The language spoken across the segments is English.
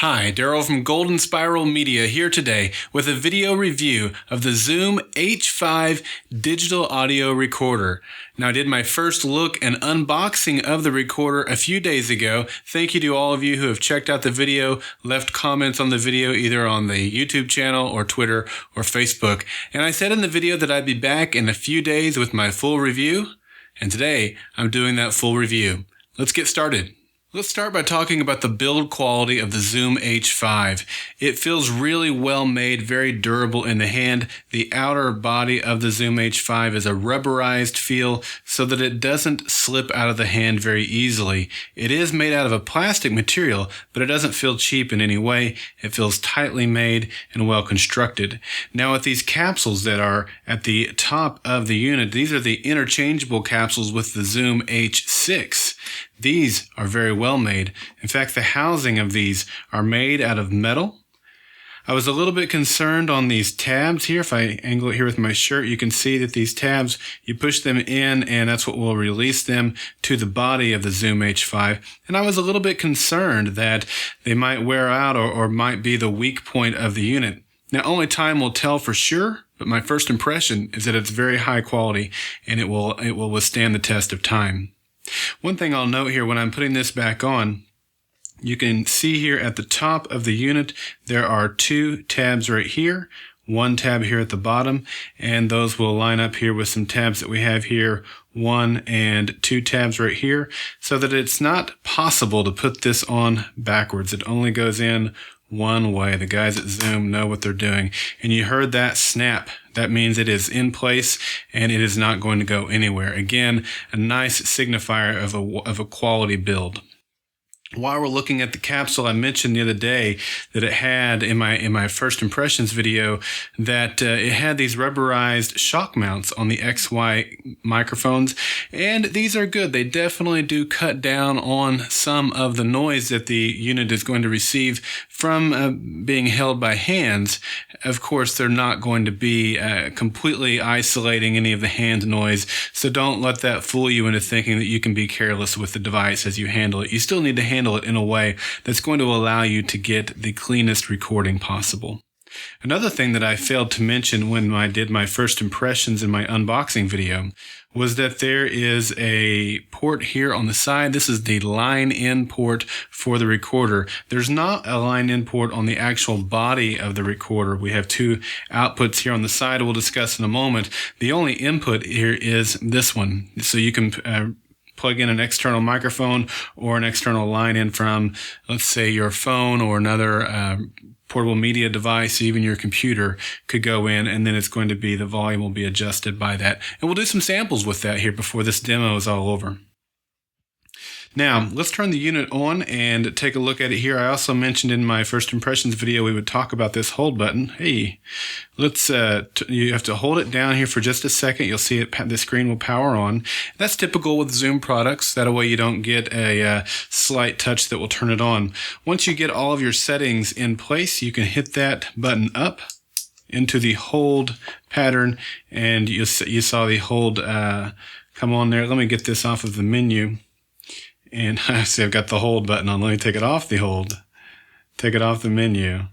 Hi, Daryl from Golden Spiral Media here today with a video review of the Zoom H5 digital audio recorder. Now, I did my first look and unboxing of the recorder a few days ago. Thank you to all of you who have checked out the video, left comments on the video either on the YouTube channel or Twitter or Facebook. And I said in the video that I'd be back in a few days with my full review, and today I'm doing that full review. Let's get started. Let's start by talking about the build quality of the Zoom H5. It feels really well made, very durable in the hand. The outer body of the Zoom H5 is a rubberized feel so that it doesn't slip out of the hand very easily. It is made out of a plastic material, but it doesn't feel cheap in any way. It feels tightly made and well constructed. Now with these capsules that are at the top of the unit, these are the interchangeable capsules with the Zoom H6. These are very well made. In fact, the housing of these are made out of metal. I was a little bit concerned on these tabs here. If I angle it here with my shirt, you can see that these tabs, you push them in and that's what will release them to the body of the Zoom H5. And I was a little bit concerned that they might wear out or might be the weak point of the unit. Now, only time will tell for sure, but my first impression is that it's very high quality and it will withstand the test of time. One thing I'll note here when I'm putting this back on, you can see here at the top of the unit, there are two tabs right here, one tab here at the bottom, and those will line up here with some tabs that we have here, one and two tabs right here, so that it's not possible to put this on backwards. It only goes in one way. The guys at Zoom know what they're doing. And you heard that snap. That means it is in place and it is not going to go anywhere. Again, a nice signifier of a quality build. While we're looking at the capsule, I mentioned the other day that it had, in my first impressions video, that it had these rubberized shock mounts on the XY microphones, and these are good. They definitely do cut down on some of the noise that the unit is going to receive from being held by hands. Of course, they're not going to be completely isolating any of the hand noise, so don't let that fool you into thinking that you can be careless with the device as you handle it. You still need to handle it in a way that's going to allow you to get the cleanest recording possible. Another thing that I failed to mention when I did my first impressions in my unboxing video was that there is a port here on the side. This is the line-in port for the recorder. There's not a line-in port on the actual body of the recorder. We have two outputs here on the side we'll discuss in a moment. The only input here is this one. So you can plug in an external microphone or an external line in from, let's say, your phone or another portable media device, even your computer could go in, and then it's going to be, the volume will be adjusted by that. And we'll do some samples with that here before this demo is all over. Now, let's turn the unit on and take a look at it here. I also mentioned in my first impressions video we would talk about this hold button. Hey, let's you have to hold it down here for just a second. You'll see it, the screen will power on. That's typical with Zoom products. That way you don't get a slight touch that will turn it on. Once you get all of your settings in place, you can hit that button up into the hold pattern, and you saw the hold come on there. Let me get this off of the menu. And I see I've got the hold button on. Let me take it off the hold, take it off the menu.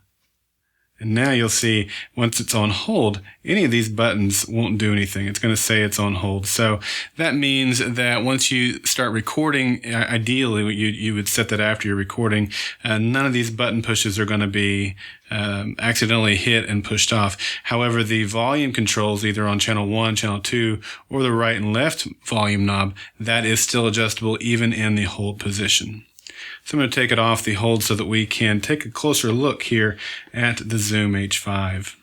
And now you'll see once it's on hold, any of these buttons won't do anything. It's going to say it's on hold. So that means that once you start recording, ideally you would set that after you're recording. None of these button pushes are going to be accidentally hit and pushed off. However, the volume controls, either on channel 1, channel 2, or the right and left volume knob, that is still adjustable even in the hold position. So I'm going to take it off the hold so that we can take a closer look here at the Zoom H5.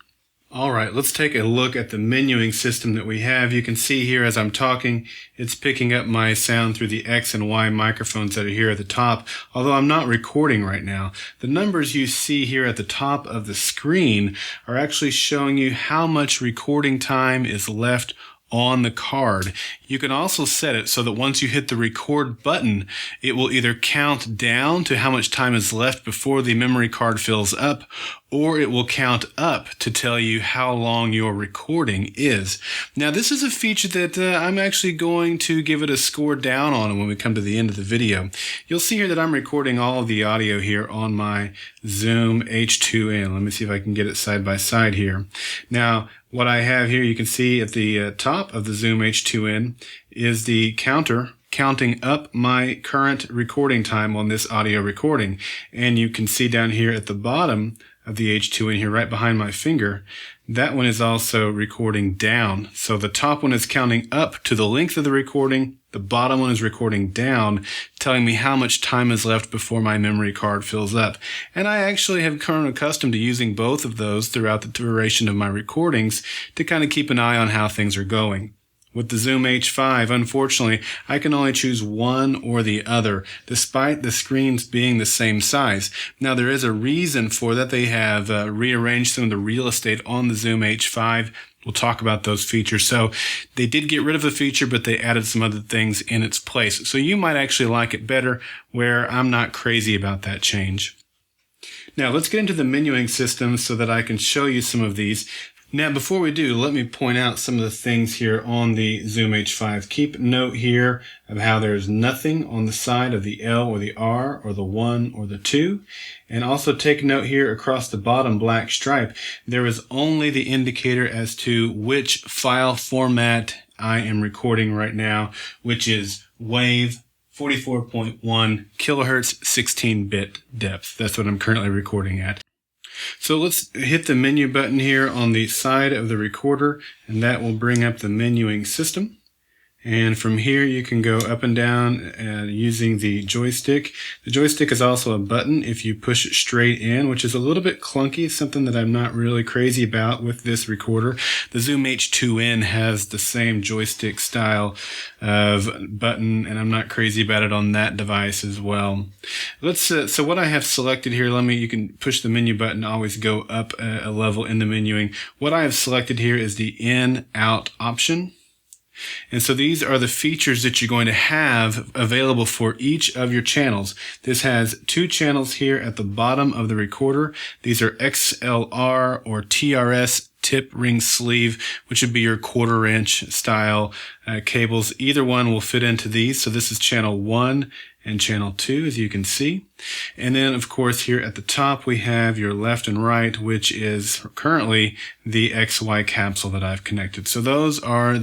All right, let's take a look at the menuing system that we have. You can see here as I'm talking, it's picking up my sound through the X and Y microphones that are here at the top, although I'm not recording right now. The numbers you see here at the top of the screen are actually showing you how much recording time is left on the card. You can also set it so that once you hit the record button, it will either count down to how much time is left before the memory card fills up, or it will count up to tell you how long your recording is. Now, this is a feature that I'm actually going to give it a score down on when we come to the end of the video. You'll see here that I'm recording all of the audio here on my Zoom H2n. Let me see if I can get it side by side here. Now, what I have here, you can see at the top of the Zoom H2n is the counter counting up my current recording time on this audio recording. And you can see down here at the bottom of the H2n here, right behind my finger, that one is also recording down. So the top one is counting up to the length of the recording. The bottom one is recording down, telling me how much time is left before my memory card fills up. And I actually have grown accustomed to using both of those throughout the duration of my recordings to kind of keep an eye on how things are going. With the Zoom H5, unfortunately, I can only choose one or the other, despite the screens being the same size. Now, there is a reason for that. They have rearranged some of the real estate on the Zoom H5. We'll talk about those features. So they did get rid of a feature, but they added some other things in its place. So you might actually like it better, where I'm not crazy about that change. Now, let's get into the menuing system so that I can show you some of these. Now, before we do, let me point out some of the things here on the Zoom H5. Keep note here of how there's nothing on the side of the L or the R or the 1 or the 2. And also take note here across the bottom black stripe, there is only the indicator as to which file format I am recording right now, which is WAV 44.1 kilohertz 16-bit depth. That's what I'm currently recording at. So let's hit the menu button here on the side of the recorder, and that will bring up the menuing system. And from here you can go up and down using the joystick. The joystick is also a button if you push it straight in, which is a little bit clunky, something that I'm not really crazy about with this recorder. The Zoom H2n has the same joystick style of button, and I'm not crazy about it on that device as well. Let's so what I have selected here, you can push the menu button to always go up a level in the menuing. What I have selected here is the in-out option. And so these are the features that you're going to have available for each of your channels. This has 2 channels here at the bottom of the recorder. These are XLR or TRS tip ring sleeve, which would be your 1/4 inch style cables. Either one will fit into these. So this is channel 1 and channel 2, as you can see. And then, of course, here at the top, we have your left and right, which is currently the XY capsule that I've connected. So those are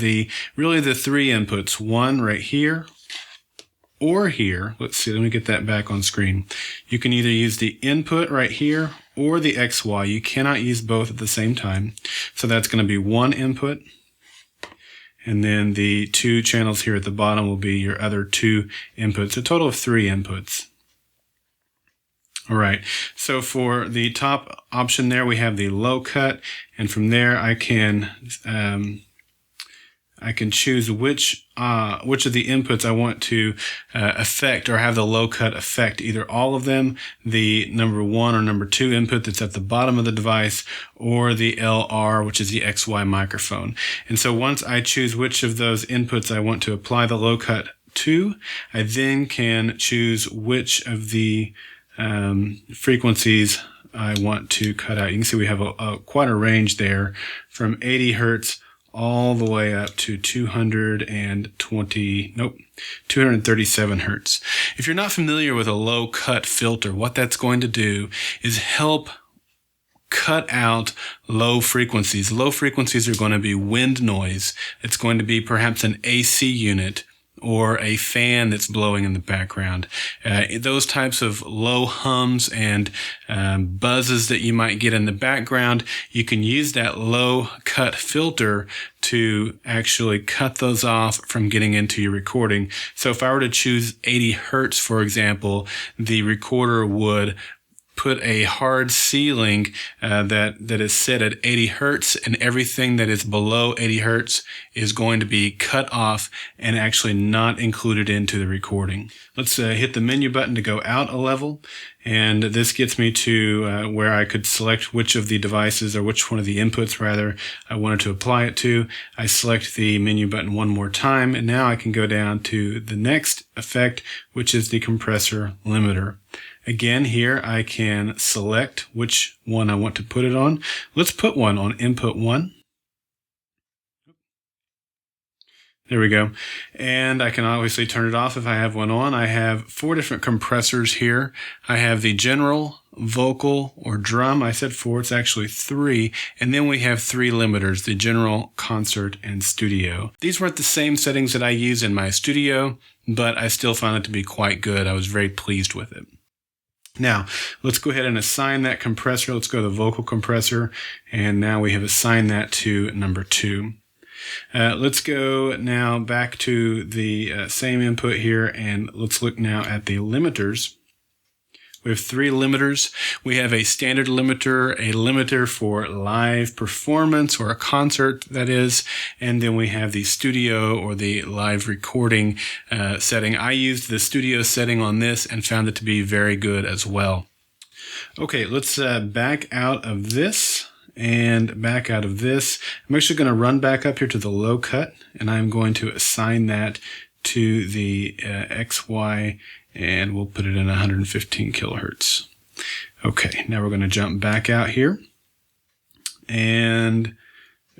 really the 3 inputs, one right here or here. Let's see, let me get that back on screen. You can either use the input right here or the XY. You cannot use both at the same time. So that's going to be one input. And then the 2 channels here at the bottom will be your other 2 inputs, a total of 3 inputs. All right, so for the top option there, we have the low cut, and from there I can choose which of the inputs I want to affect or have the low cut affect, either all of them, the number 1 or number 2 input that's at the bottom of the device, or the LR, which is the XY microphone. And so once I choose which of those inputs I want to apply the low cut to, I then can choose which of the frequencies I want to cut out. You can see we have quite a range there from 80 hertz all the way up to 237 hertz. If you're not familiar with a low cut filter, what that's going to do is help cut out low frequencies. Low frequencies are going to be wind noise. It's going to be perhaps an AC unit or a fan that's blowing in the background. Those types of low hums and buzzes that you might get in the background, you can use that low cut filter to actually cut those off from getting into your recording. So if I were to choose 80 hertz, for example, the recorder would put a hard ceiling that is set at 80 hertz, and everything that is below 80 hertz is going to be cut off and actually not included into the recording. Let's hit the menu button to go out a level, and this gets me to where I could select which of the devices, or which one of the inputs rather, I wanted to apply it to. I select the menu button one more time, and now I can go down to the next effect, which is the compressor limiter. Again, here I can select which one I want to put it on. Let's put one on input 1. There we go. And I can obviously turn it off if I have one on. I have 4 different compressors here. I have the general, vocal, or drum. I said 4, it's actually 3. And then we have 3 limiters, the general, concert, and studio. These weren't the same settings that I use in my studio, but I still found it to be quite good. I was very pleased with it. Now, let's go ahead and assign that compressor. Let's go to the vocal compressor. And now we have assigned that to number 2. Let's go now back to the same input here, and let's look now at the limiters. We have 3 limiters. We have a standard limiter, a limiter for live performance or a concert, that is, and then we have the studio or the live recording setting. I used the studio setting on this and found it to be very good as well. Okay, let's back out of this. And back out of this. I'm actually going to run back up here to the low cut, and I'm going to assign that to the XY, and we'll put it in 115 kilohertz. Okay, now we're going to jump back out here. And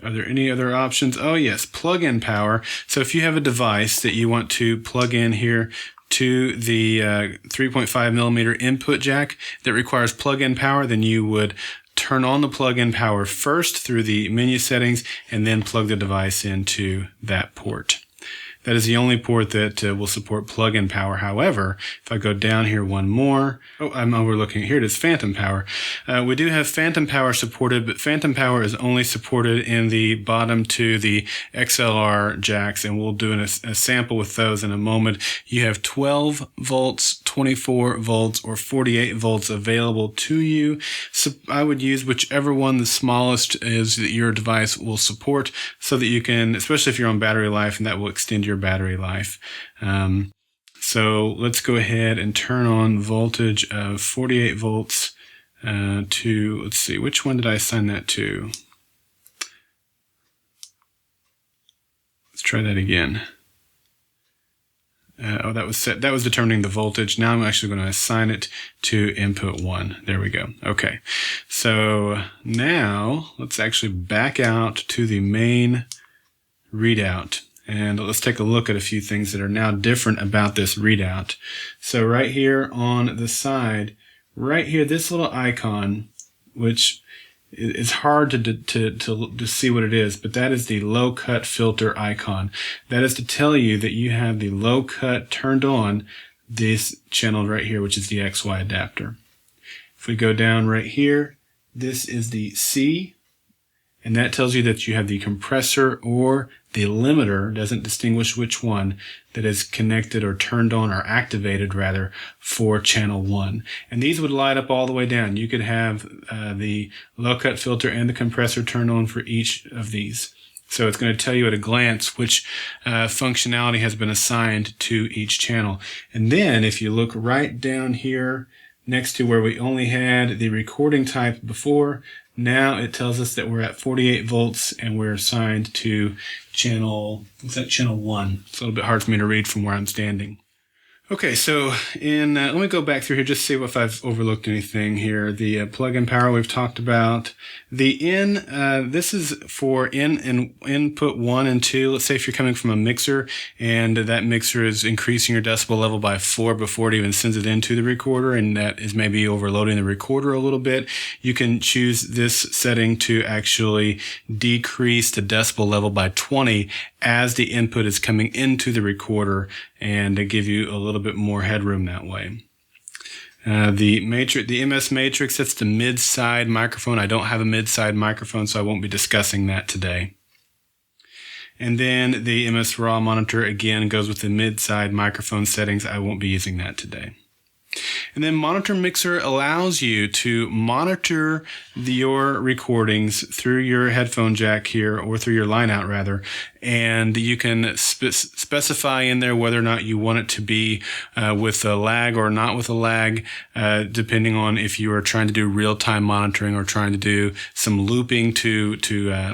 are there any other options? Oh yes, plug-in power. So if you have a device that you want to plug in here to the 3.5 millimeter input jack that requires plug-in power, then you would turn on the plug-in power first through the menu settings and then plug the device into that port. That is the only port that will support plug-in power. However, if I go down here one more, I'm overlooking, here it is, phantom power. We do have phantom power supported, but phantom power is only supported in the bottom to the XLR jacks, and we'll do a sample with those in a moment. You have 12 volts, 24 volts, or 48 volts available to you. So I would use whichever one the smallest is that your device will support, so that you can, especially if you're on battery life, and that will extend your battery life. So let's go ahead and turn on voltage of 48 volts to, let's see, which one did I assign that to? Let's try that again. That was set. That was determining the voltage. Now I'm actually going to assign it to input 1. There we go. Okay. So now let's actually back out to the main readout. And let's take a look at a few things that are now different about this readout. So right here on the side, right here, this little icon, which is hard to see what it is, but that is the low cut filter icon. That is to tell you that you have the low cut turned on this channel right here, which is the XY adapter. If we go down right here, this is the C, and that tells you that you have the compressor or the limiter, doesn't distinguish which one, that is connected or turned on or activated rather for channel 1. And these would light up all the way down. You could have the low cut filter and the compressor turned on for each of these. So it's going to tell you at a glance which functionality has been assigned to each channel. And then if you look right down here next to where we only had the recording type before, now it tells us that we're at 48 volts and we're assigned to channel, what's that, channel 1. It's a little bit hard for me to read from where I'm standing. Okay, so let me go back through here just to see if I've overlooked anything here. The plug-in power we've talked about. The in, this is for in and input 1 and 2. Let's say if you're coming from a mixer and that mixer is increasing your decibel level by 4 before it even sends it into the recorder, and that is maybe overloading the recorder a little bit, you can choose this setting to actually decrease the decibel level by 20 as the input is coming into the recorder, and to give you a little bit more headroom that way. The MS Matrix, that's the mid-side microphone. I don't have a mid-side microphone, so I won't be discussing that today. And then the MS Raw monitor, again, goes with the mid-side microphone settings. I won't be using that today. And then Monitor Mixer allows you to monitor your recordings through your headphone jack here, or through your line out rather, and you can specify in there whether or not you want it to be with a lag or not with a lag, depending on if you are trying to do real-time monitoring or trying to do some looping to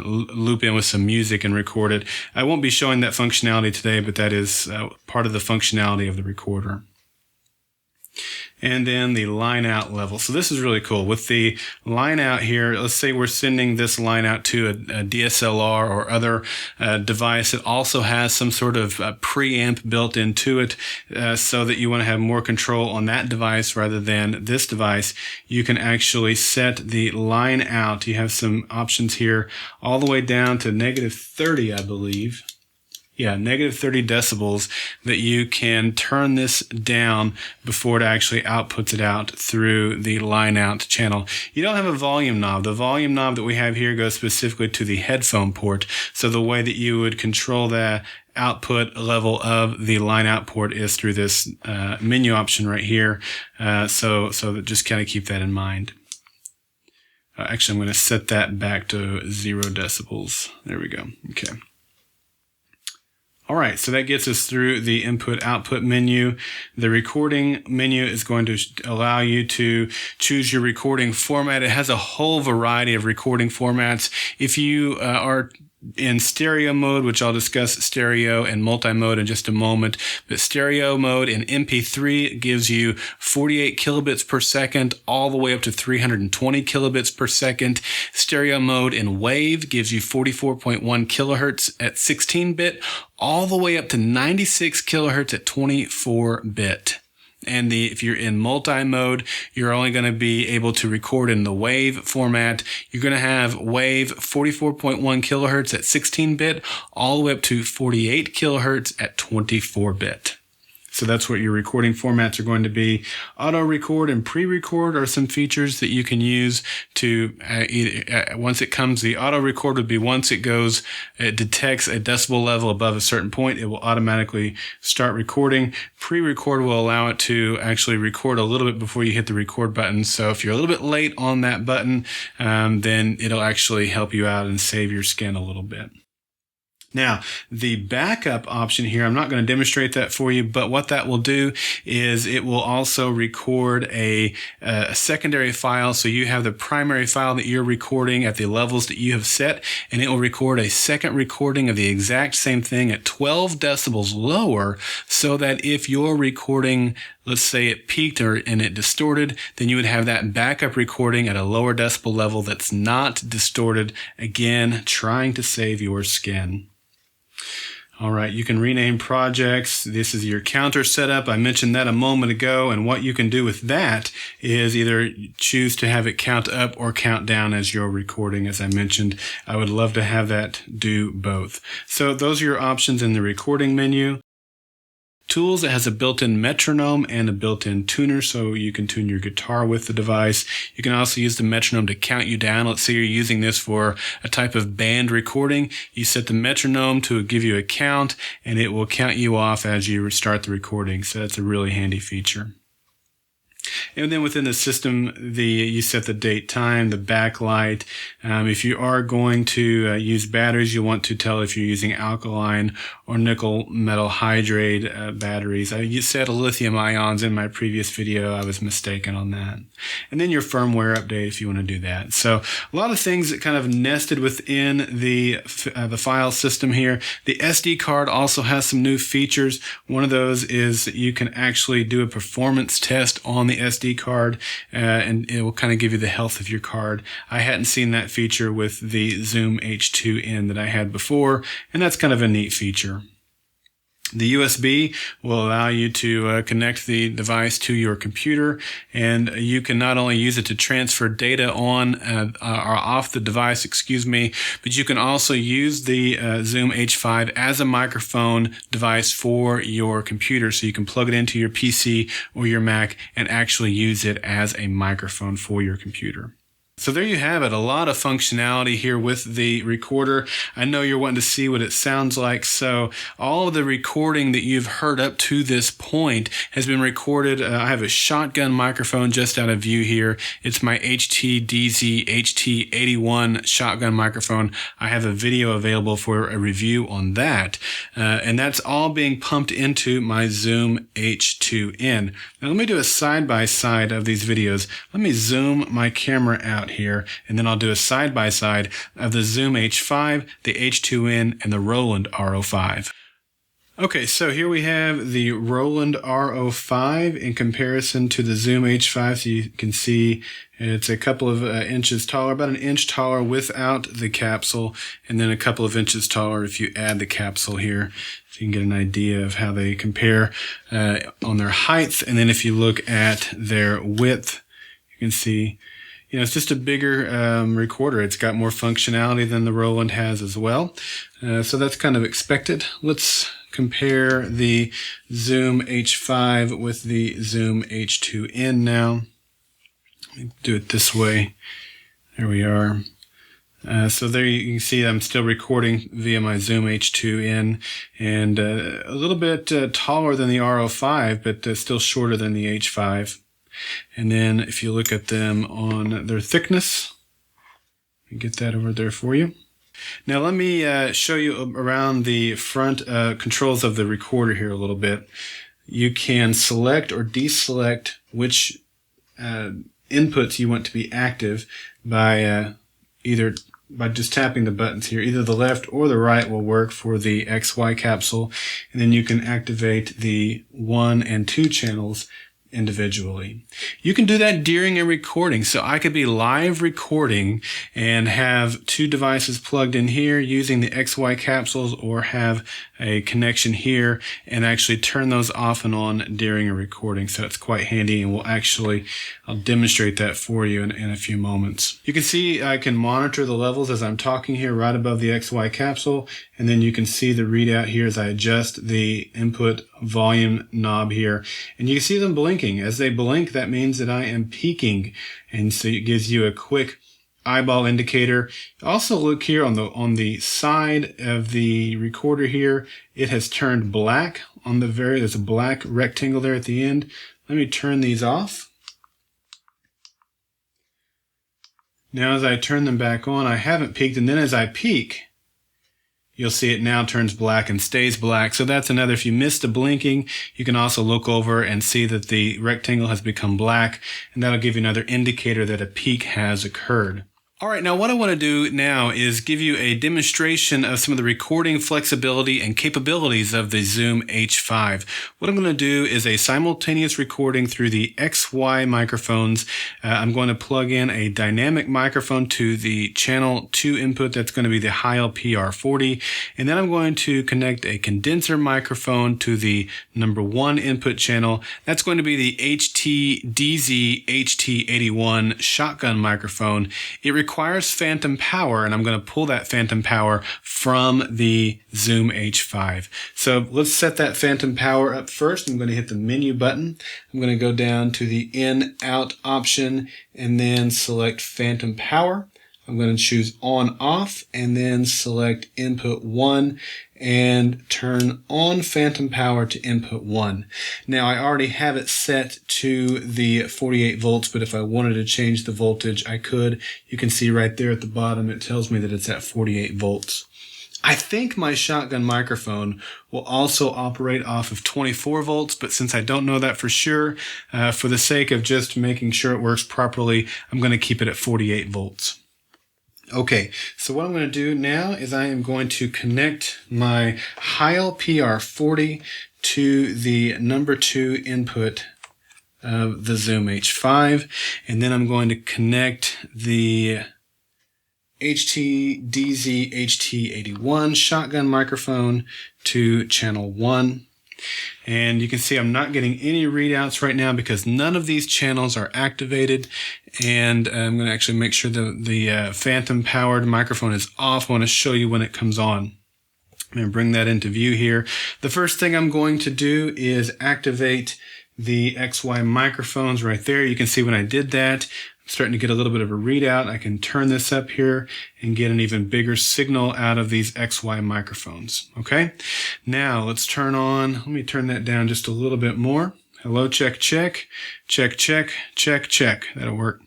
loop in with some music and record it. I won't be showing that functionality today, but that is part of the functionality of the recorder. and then the line out level. So this is really cool. With the line out here, let's say we're sending this line out to a DSLR or other device that also has some sort of preamp built into it, so that you want to have more control on that device rather than this device. You can actually set the line out. You have some options here all the way down to -30, I believe. Yeah, -30 decibels, that you can turn this down before it actually outputs it out through the line out channel. You don't have a volume knob. The volume knob that we have here goes specifically to the headphone port. So the way that you would control the output level of the line out port is through this menu option right here. So that just kind of keep that in mind. Actually, I'm going to set that back to 0 decibels. There we go. Okay. All right, so that gets us through the input-output menu. The recording menu is going to allow you to choose your recording format. It has a whole variety of recording formats. If you are in stereo mode, which I'll discuss stereo and multi-mode in just a moment, but stereo mode in MP3 gives you 48 kilobits per second all the way up to 320 kilobits per second. Stereo mode in wave gives you 44.1 kilohertz at 16-bit all the way up to 96 kilohertz at 24-bit. And if you're in multi-mode, you're only going to be able to record in the wave format. You're going to have wave 44.1 kilohertz at 16-bit all the way up to 48 kilohertz at 24-bit. So that's what your recording formats are going to be. Auto record and pre-record are some features that you can use to, once it comes, the auto record would be once it detects a decibel level above a certain point, it will automatically start recording. Pre-record will allow it to actually record a little bit before you hit the record button. So if you're a little bit late on that button, then it'll actually help you out and save your skin a little bit. Now, the backup option here, I'm not going to demonstrate that for you, but what that will do is it will also record a secondary file. So you have the primary file that you're recording at the levels that you have set, and it will record a second recording of the exact same thing at 12 decibels lower, so that if you're recording, let's say it peaked and it distorted, then you would have that backup recording at a lower decibel level that's not distorted, again, trying to save your skin. All right, you can rename projects. This is your counter setup. I mentioned that a moment ago, and what you can do with that is either choose to have it count up or count down as you're recording. As I mentioned, I would love to have that do both. So those are your options in the recording menu. Tools, it has a built-in metronome and a built-in tuner, so you can tune your guitar with the device. You can also use the metronome to count you down. Let's say you're using this for a type of band recording. You set the metronome to give you a count, and it will count you off as you start the recording. So that's a really handy feature. And then within the system, you set the date, time, the backlight. If you are going to use batteries, you want to tell if you're using alkaline or nickel metal hydrate batteries. I said lithium ions in my previous video. I was mistaken on that. And then your firmware update if you want to do that. So a lot of things that kind of nested within the file system here. The SD card also has some new features. One of those is that you can actually do a performance test on the SD card, and it will kind of give you the health of your card. I hadn't seen that feature with the Zoom H2N that I had before, and that's kind of a neat feature. The USB will allow you to connect the device to your computer, and you can not only use it to transfer data on or off the device, but you can also use the Zoom H5 as a microphone device for your computer. So you can plug it into your PC or your Mac and actually use it as a microphone for your computer. So there you have it, a lot of functionality here with the recorder. I know you're wanting to see what it sounds like, so all of the recording that you've heard up to this point has been recorded. I have a shotgun microphone just out of view here. It's my HT-DZ HT81 shotgun microphone. I have a video available for a review on that, and that's all being pumped into my Zoom H2N. Now let me do a side-by-side of these videos. Let me zoom my camera out here, and then I'll do a side-by-side of the Zoom H5, the H2N, and the Roland RO5. Okay, so here we have the Roland RO5 in comparison to the Zoom H5. So you can see it's a couple of inches taller, about an inch taller without the capsule, and then a couple of inches taller if you add the capsule here. So you can get an idea of how they compare on their height. And then if you look at their width, you can see, you know, it's just a bigger recorder. It's got more functionality than the Roland has as well. So that's kind of expected. Let's compare the Zoom H5 with the Zoom H2N now. Let me do it this way. There we are. So there you can see I'm still recording via my Zoom H2N, and a little bit taller than the RO5, but still shorter than the H5. And then if you look at them on their thickness, let me get that over there for you. Now let me show you around the front controls of the recorder here a little bit. You can select or deselect which inputs you want to be active by either by just tapping the buttons here. Either the left or the right will work for the XY capsule, and then you can activate the 1 and 2 channels individually. You can do that during a recording. So I could be live recording and have 2 devices plugged in here using the XY capsules, or have a connection here and actually turn those off and on during a recording. So it's quite handy, and I'll demonstrate that for you in a few moments. You can see I can monitor the levels as I'm talking here right above the XY capsule, and then you can see the readout here as I adjust the input volume knob here, and you can see them blinking. As they blink, that means that I am peaking, and so it gives you a quick eyeball indicator. Also look here on the side of the recorder here, it has turned black on there's a black rectangle there at the end. Let me turn these off. Now as I turn them back on, I haven't peaked, and then as I peak, you'll see it now turns black and stays black. So that's another, if you missed the blinking, you can also look over and see that the rectangle has become black, and that'll give you another indicator that a peak has occurred. All right, now what I want to do now is give you a demonstration of some of the recording flexibility and capabilities of the Zoom H5. What I'm going to do is a simultaneous recording through the XY microphones. I'm going to plug in a dynamic microphone to the channel 2 input. That's going to be the Heil PR40. And then I'm going to connect a condenser microphone to the number 1 input channel. That's going to be the HT-DZ HT81 shotgun microphone. It requires phantom power, and I'm going to pull that phantom power from the Zoom H5. So let's set that phantom power up first. I'm going to hit the menu button. I'm going to go down to the in-out option and then select phantom power. I'm going to choose on off and then select input 1 and turn on phantom power to input 1. Now I already have it set to the 48 volts, but if I wanted to change the voltage, I could. You can see right there at the bottom, it tells me that it's at 48 volts. I think my shotgun microphone will also operate off of 24 volts, but since I don't know that for sure, for the sake of just making sure it works properly, I'm going to keep it at 48 volts. Okay, so what I'm going to do now is I am going to connect my Heil PR40 to the number 2 input of the Zoom H5, and then I'm going to connect the HT-DZ HT81 shotgun microphone to channel 1. And you can see I'm not getting any readouts right now because none of these channels are activated. And I'm going to actually make sure the phantom powered microphone is off. I want to show you when it comes on. I'm going to bring that into view here. The first thing I'm going to do is activate the XY microphones right there. You can see when I did that, I'm starting to get a little bit of a readout. I can turn this up here and get an even bigger signal out of these XY microphones. Okay, now let's turn on, let me turn that down just a little bit more. Hello, check, check, check, check, check, check. That'll work.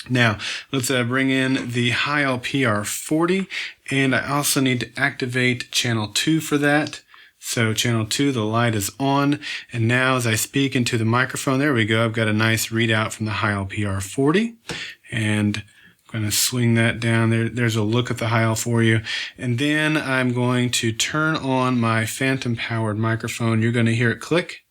Now, let's bring in the Heil PR40, and I also need to activate channel 2 for that. So channel 2, the light is on, and now as I speak into the microphone, there we go, I've got a nice readout from the Heil PR40, and going to swing that down there. There's a look at the dial for you. And then I'm going to turn on my phantom powered microphone. You're going to hear it click.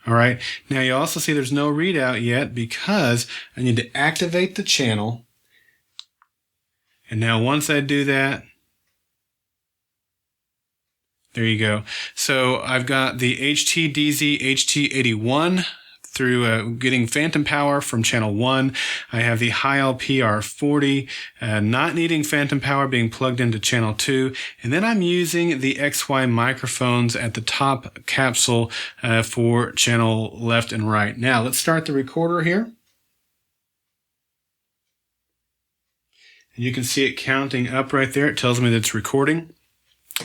All right. Now you also see there's no readout yet because I need to activate the channel. And now once I do that, there you go. So I've got the HTDZ HT81 through getting phantom power from channel 1. I have the Heil PR40 not needing phantom power being plugged into channel 2. And then I'm using the XY microphones at the top capsule for channel left and right. Now let's start the recorder here. And you can see it counting up right there. It tells me that it's recording.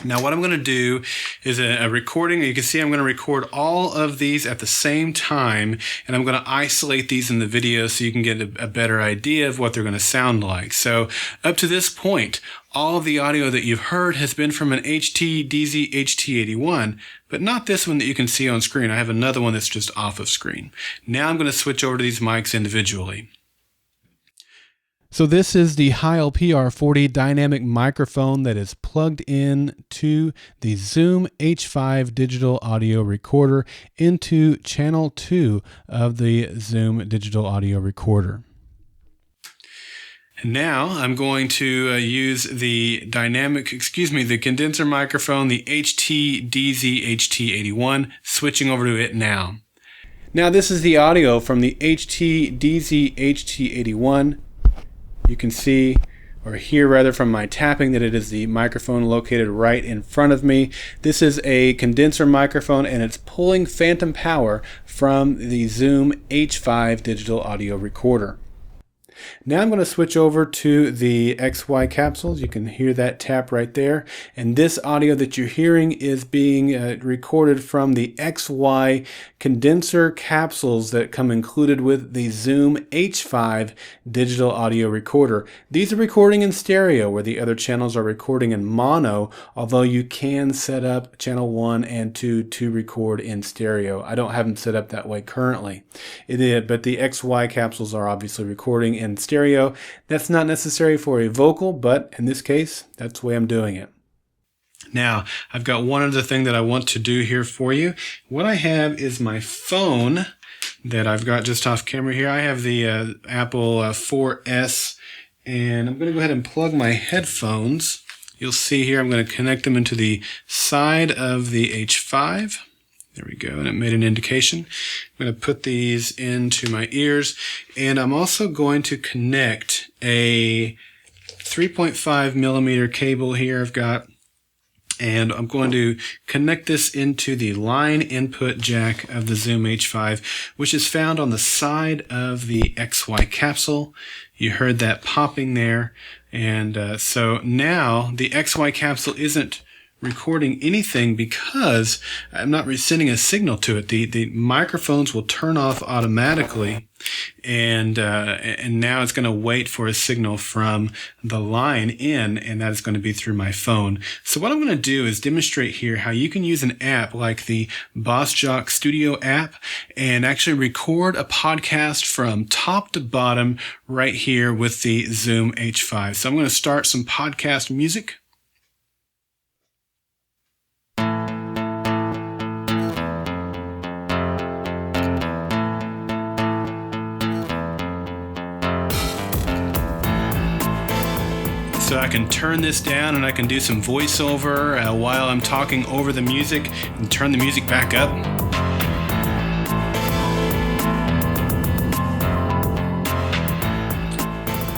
Now what I'm going to do is a recording. You can see I'm going to record all of these at the same time, and I'm going to isolate these in the video so you can get a better idea of what they're going to sound like. So up to this point, all of the audio that you've heard has been from an HTDZ HT81, but not this one that you can see on screen. I have another one that's just off of screen. Now I'm going to switch over to these mics individually. So this is the Heil PR40 dynamic microphone that is plugged in to the Zoom H5 digital audio recorder into channel 2 of the Zoom digital audio recorder. And now I'm going to use the the condenser microphone, the HTDZ HT81, switching over to it now. Now this is the audio from the HTDZ HT81. You can see, or hear rather, from my tapping that it is the microphone located right in front of me. This is a condenser microphone and it's pulling phantom power from the Zoom H5 digital audio recorder. Now I'm going to switch over to the XY capsules. You can hear that tap right there. And this audio that you're hearing is being recorded from the XY condenser capsules that come included with the Zoom H5 digital audio recorder. These are recording in stereo where the other channels are recording in mono, although you can set up channel 1 and 2 to record in stereo. I don't have them set up that way currently. But the XY capsules are obviously recording in stereo. That's not necessary for a vocal, but in this case, that's the way I'm doing it. Now, I've got one other thing that I want to do here for you. What I have is my phone that I've got just off camera here. I have the Apple 4S, and I'm going to go ahead and plug my headphones. You'll see here I'm going to connect them into the side of the H5. There we go, and it made an indication. I'm going to put these into my ears, and I'm also going to connect a 3.5 millimeter cable here I've got, and I'm going to connect this into the line input jack of the Zoom H5, which is found on the side of the XY capsule. You heard that popping there, and so now the XY capsule isn't recording anything because I'm not sending a signal to it. The microphones will turn off automatically, and now it's going to wait for a signal from the line in, and that is going to be through my phone. So what I'm going to do is demonstrate here how you can use an app like the BossJock Studio app and actually record a podcast from top to bottom right here with the Zoom H5. So I'm going to start some podcast music. So I can turn this down and I can do some voiceover while I'm talking over the music and turn the music back up.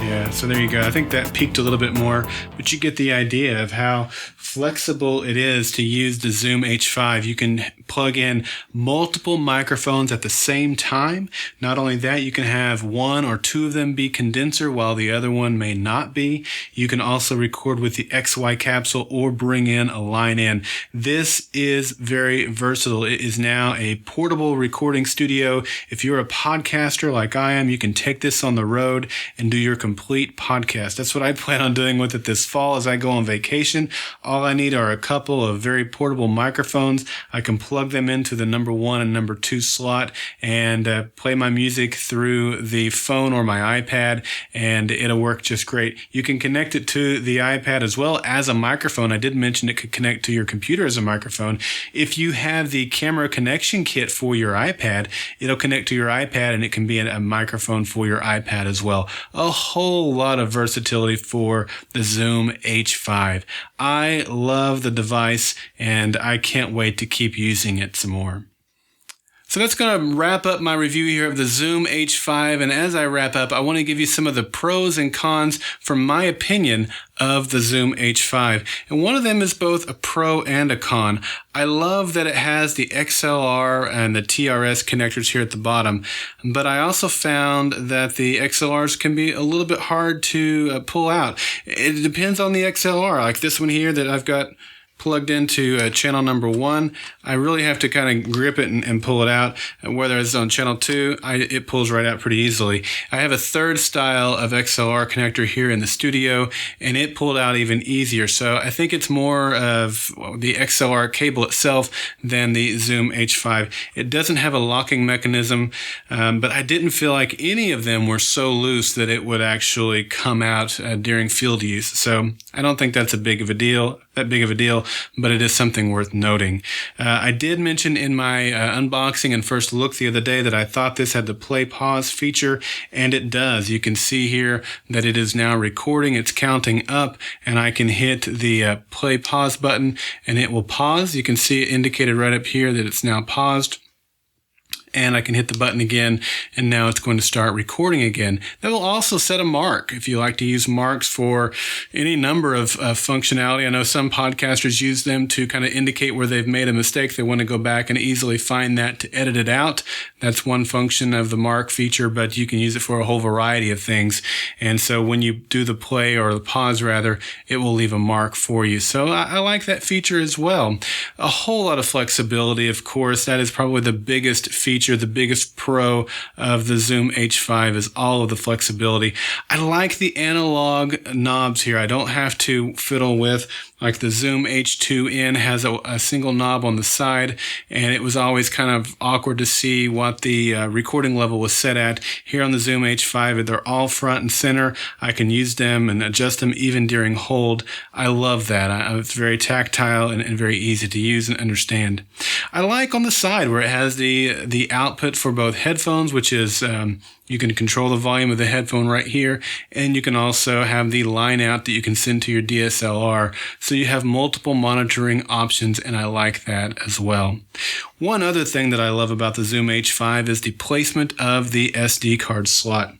Yeah, so there you go. I think that peaked a little bit more, but you get the idea of how flexible it is to use the Zoom H5. You can plug in multiple microphones at the same time. Not only that, you can have one or two of them be condenser while the other one may not be. You can also record with the XY capsule or bring in a line in. This is very versatile. It is now a portable recording studio. If you're a podcaster like I am, you can take this on the road and do your complete sweet podcast. That's what I plan on doing with it this fall as I go on vacation. All I need are a couple of very portable microphones. I can plug them into the number 1 and number 2 slot and play my music through the phone or my iPad, and it'll work just great. You can connect it to the iPad as well as a microphone. I did mention it could connect to your computer as a microphone. If you have the camera connection kit for your iPad, it'll connect to your iPad and it can be a microphone for your iPad as well. A whole lot of versatility for the Zoom H5. I love the device and I can't wait to keep using it some more. So that's going to wrap up my review here of the Zoom H5. And as I wrap up, I want to give you some of the pros and cons from my opinion of the Zoom H5. And one of them is both a pro and a con. I love that it has the XLR and the TRS connectors here at the bottom, but I also found that the XLRs can be a little bit hard to pull out. It depends on the XLR, like this one here that I've got plugged into channel number 1. I really have to kind of grip it and pull it out. Whether it's on channel 2, it pulls right out pretty easily. I have a third style of XLR connector here in the studio, and it pulled out even easier. So I think it's more of the XLR cable itself than the Zoom H5. It doesn't have a locking mechanism, but I didn't feel like any of them were so loose that it would actually come out during field use. So I don't think that's that big of a deal, but it is something worth noting. I did mention in my unboxing and first look the other day that I thought this had the play pause feature, and it does. You can see here that it is now recording. It's counting up, and I can hit the play pause button and it will pause. You can see it indicated right up here that it's now paused. And I can hit the button again, and now it's going to start recording again. That will also set a mark if you like to use marks for any number of functionality. I know some podcasters use them to kind of indicate where they've made a mistake. They want to go back and easily find that to edit it out. That's one function of the mark feature, but you can use it for a whole variety of things. And so when you do the play or the pause rather, it will leave a mark for you. So I like that feature as well. A whole lot of flexibility, of course. That is probably the biggest feature. The biggest pro of the Zoom H5 is all of the flexibility. I like the analog knobs here. I don't have to fiddle with, like the Zoom H2N has a single knob on the side, and it was always kind of awkward to see what the recording level was set at. Here on the Zoom H5, they're all front and center. I can use them and adjust them even during hold. I love that. It's very tactile and very easy to use and understand. I like on the side where it has the output for both headphones, which is you can control the volume of the headphone right here, and you can also have the line out that you can send to your DSLR. So you have multiple monitoring options, and I like that as well. One other thing that I love about the Zoom H5 is the placement of the SD card slot.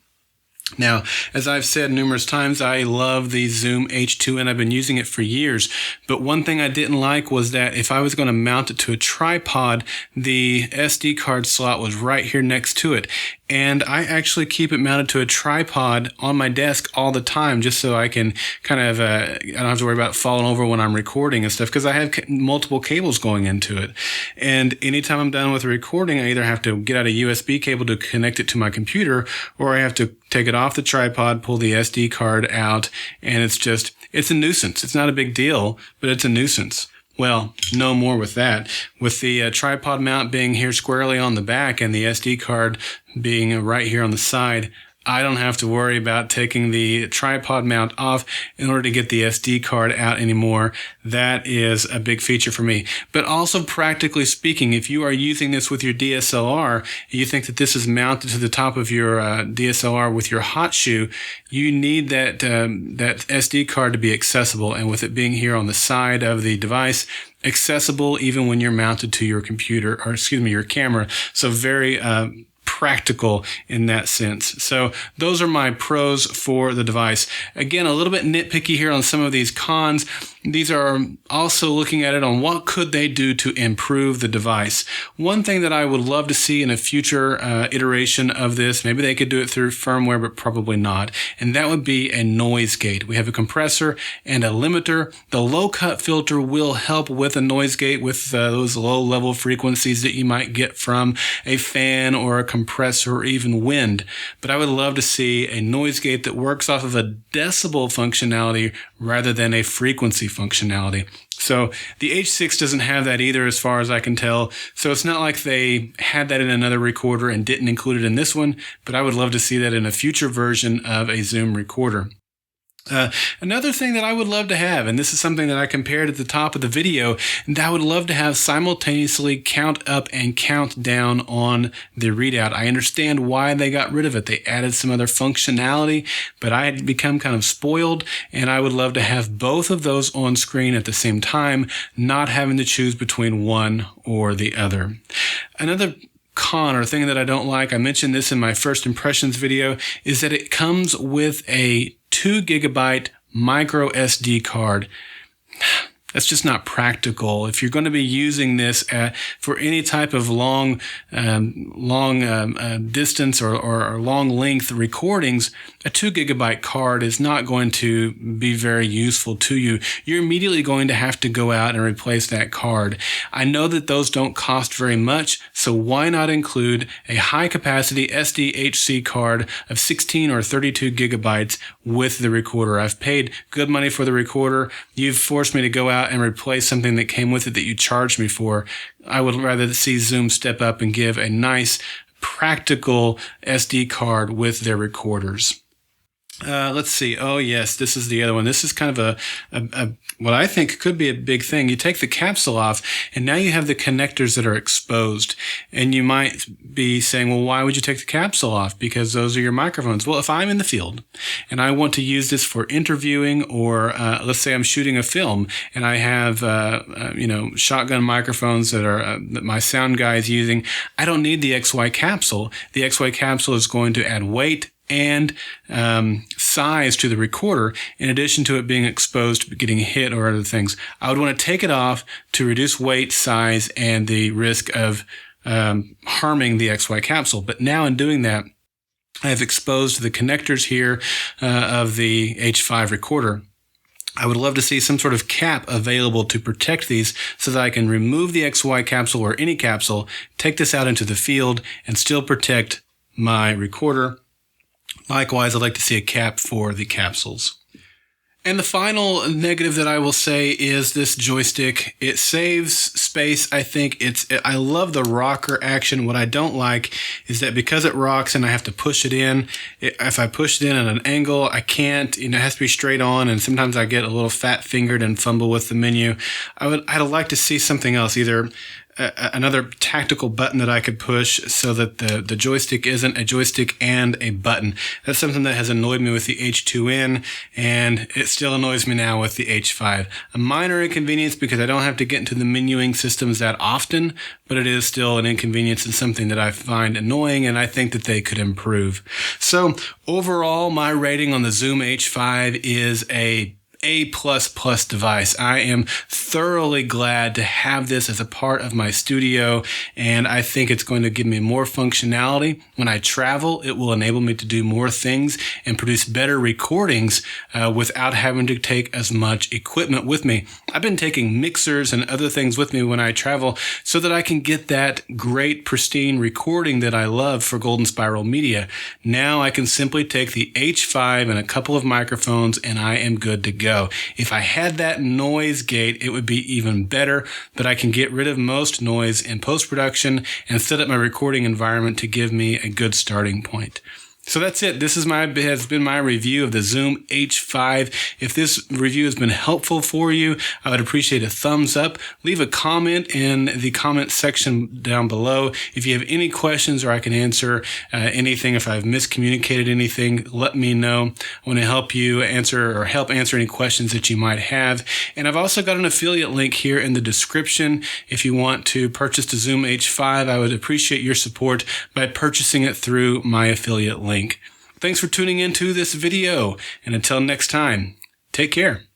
Now, as I've said numerous times, I love the Zoom H2 and I've been using it for years. But one thing I didn't like was that if I was going to mount it to a tripod, the SD card slot was right here next to it. And I actually keep it mounted to a tripod on my desk all the time just so I can kind of, I don't have to worry about falling over when I'm recording and stuff because I have multiple cables going into it. And anytime I'm done with a recording, I either have to get out a USB cable to connect it to my computer, or I have to take it off the tripod, pull the SD card out, and it's a nuisance. It's not a big deal, but it's a nuisance. Well, no more with that. With the tripod mount being here squarely on the back and the SD card being right here on the side, I don't have to worry about taking the tripod mount off in order to get the SD card out anymore. That is a big feature for me. But also practically speaking, if you are using this with your DSLR, you think that this is mounted to the top of your DSLR with your hot shoe, you need that SD card to be accessible. And with it being here on the side of the device, accessible even when you're mounted to your computer, or your camera. So very practical in that sense. So those are my pros for the device. Again, a little bit nitpicky here on some of these cons. These are also looking at it on what could they do to improve the device. One thing that I would love to see in a future iteration of this, maybe they could do it through firmware, but probably not, and that would be a noise gate. We have a compressor and a limiter. The low cut filter will help with a noise gate with those low level frequencies that you might get from a fan or a compressor compressor, or even wind. But I would love to see a noise gate that works off of a decibel functionality rather than a frequency functionality. So the H6 doesn't have that either as far as I can tell. So it's not like they had that in another recorder and didn't include it in this one, but I would love to see that in a future version of a Zoom recorder. Another thing that I would love to have, and this is something that I compared at the top of the video, and I would love to have simultaneously count up and count down on the readout. I understand why they got rid of it. They added some other functionality, but I had become kind of spoiled, and I would love to have both of those on screen at the same time, not having to choose between one or the other. Another con or thing that I don't like, I mentioned this in my first impressions video, is that it comes with a 2 gigabyte micro SD card. That's just not practical. If you're going to be using this for any type of long distance or long length recordings, a 2 gigabyte card is not going to be very useful to you. You're immediately going to have to go out and replace that card. I know that those don't cost very much, so why not include a high capacity SDHC card of 16 or 32 gigabytes with the recorder? I've paid good money for the recorder. You've forced me to go out and replace something that came with it that you charged me for. I would rather see Zoom step up and give a nice, practical SD card with their recorders. Let's see. Oh, yes, this is the other one. This is kind of a what I think could be a big thing. You take the capsule off, and now you have the connectors that are exposed. And you might be saying, well, why would you take the capsule off? Because those are your microphones. Well, if I'm in the field and I want to use this for interviewing, or let's say I'm shooting a film and I have shotgun microphones that my sound guy is using, I don't need the XY capsule. The XY capsule is going to add weight and size to the recorder, in addition to it being exposed to getting hit or other things. I would want to take it off to reduce weight, size, and the risk of harming the XY capsule. But now in doing that, I have exposed the connectors here of the H5 recorder. I would love to see some sort of cap available to protect these so that I can remove the XY capsule or any capsule, take this out into the field, and still protect my recorder. Likewise, I'd like to see a cap for the capsules. And the final negative that I will say is this joystick. It saves space. I think I love the rocker action. What I don't like is that because it rocks and I have to push it in, if I push it in at an angle, I can't, it has to be straight on, and sometimes I get a little fat fingered and fumble with the menu. I'd like to see something else, either another tactical button that I could push so that the joystick isn't a joystick and a button. That's something that has annoyed me with the H2N, and it still annoys me now with the H5. A minor inconvenience because I don't have to get into the menuing systems that often, but it is still an inconvenience and something that I find annoying, and I think that they could improve. So overall, my rating on the Zoom H5 is a device. I am thoroughly glad to have this as a part of my studio, and I think it's going to give me more functionality. When I travel, it will enable me to do more things and produce better recordings without having to take as much equipment with me. I've been taking mixers and other things with me when I travel so that I can get that great pristine recording that I love for Golden Spiral Media. Now I can simply take the H5 and a couple of microphones and I am good to go. If I had that noise gate, it would be even better, but I can get rid of most noise in post-production and set up my recording environment to give me a good starting point. So that's it. This has been my review of the Zoom H5. If this review has been helpful for you, I would appreciate a thumbs up. Leave a comment in the comment section down below. If you have any questions or I can answer anything, if I've miscommunicated anything, let me know. I want to help you help answer any questions that you might have. And I've also got an affiliate link here in the description. If you want to purchase the Zoom H5, I would appreciate your support by purchasing it through my affiliate link. Thanks for tuning into this video, and until next time, take care.